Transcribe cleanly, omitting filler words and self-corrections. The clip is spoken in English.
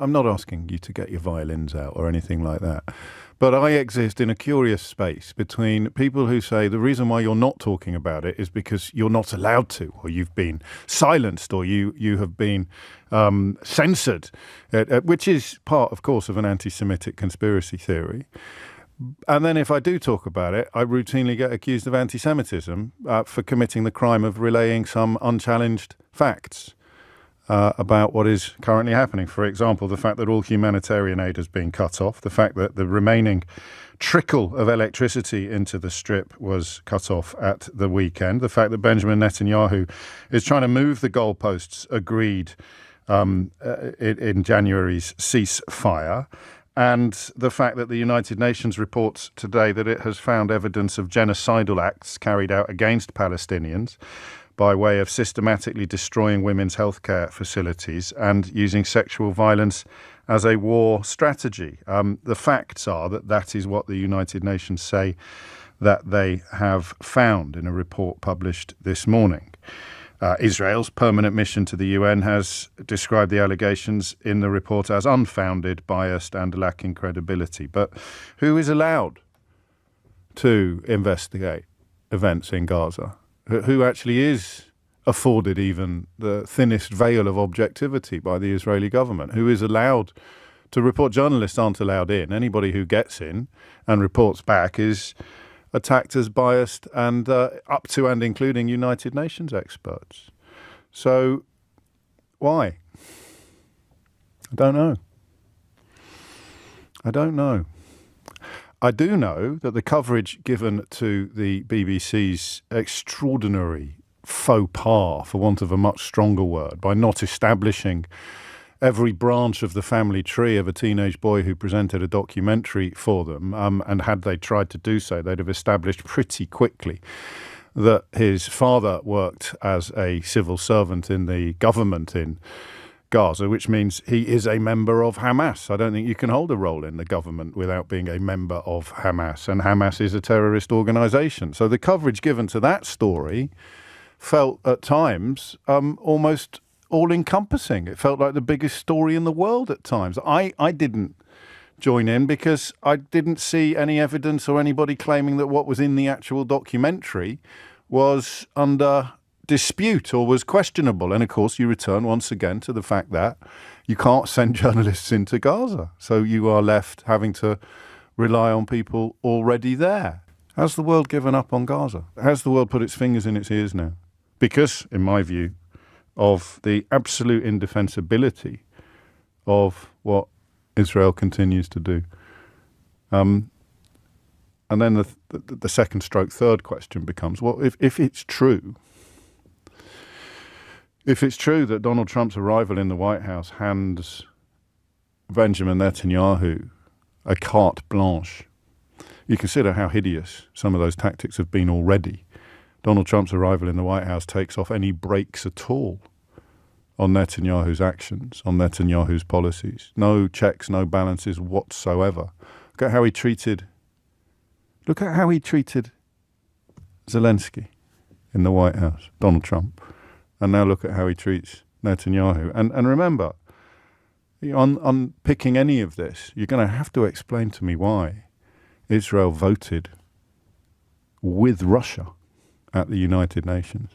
I'm not asking you to get your violins out or anything like that. But I exist in a curious space between people who say the reason why you're not talking about it is because you're not allowed to, or you've been silenced, or you have been censored, which is part, of course, of an anti-Semitic conspiracy theory. And then if I do talk about it, I routinely get accused of anti-Semitism for committing the crime of relaying some unchallenged facts about what is currently happening. For example, the fact that all humanitarian aid has been cut off, the fact that the remaining trickle of electricity into the Strip was cut off at the weekend, the fact that Benjamin Netanyahu is trying to move the goalposts agreed in January's ceasefire, and the fact that the United Nations reports today that it has found evidence of genocidal acts carried out against Palestinians by way of systematically destroying women's healthcare facilities and using sexual violence as a war strategy. The facts are that that is what the United Nations say that they have found in a report published this morning. Israel's permanent mission to the UN has described the allegations in the report as unfounded, biased, and lacking credibility. But who is allowed to investigate events in Gaza? Who actually is afforded even the thinnest veil of objectivity by the Israeli government? Who is allowed to report? Journalists aren't allowed in. Anybody who gets in and reports back is attacked as biased and up to and including United Nations experts. So why? I don't know. I do know that the coverage given to the BBC's extraordinary faux pas, for want of a much stronger word, by not establishing every branch of the family tree of a teenage boy who presented a documentary for them, and had they tried to do so, they'd have established pretty quickly that his father worked as a civil servant in the government in Gaza, which means he is a member of Hamas. I don't think you can hold a role in the government without being a member of Hamas, and Hamas is a terrorist organization. So the coverage given to that story felt at times almost all-encompassing. It felt like the biggest story in the world at times. I didn't join in because I didn't see any evidence or anybody claiming that what was in the actual documentary was under dispute or was questionable. And of course, you return once again to the fact that you can't send journalists into Gaza. So you are left having to rely on people already there. Has the world given up on Gaza? Has the world put its fingers in its ears now? Because, in my view, of the absolute indefensibility of what Israel continues to do. And then the second stroke third question becomes, well, if it's true, that Donald Trump's arrival in the White House hands Benjamin Netanyahu a carte blanche, you consider how hideous some of those tactics have been already. Donald Trump's arrival in the White House takes off any brakes at all on Netanyahu's actions, on Netanyahu's policies. No checks, no balances whatsoever. Look at how he treated Zelensky in the White House, Donald Trump. And now look at how he treats Netanyahu. And remember, on picking any of this, you're going to have to explain to me why Israel voted with Russia at the United Nations.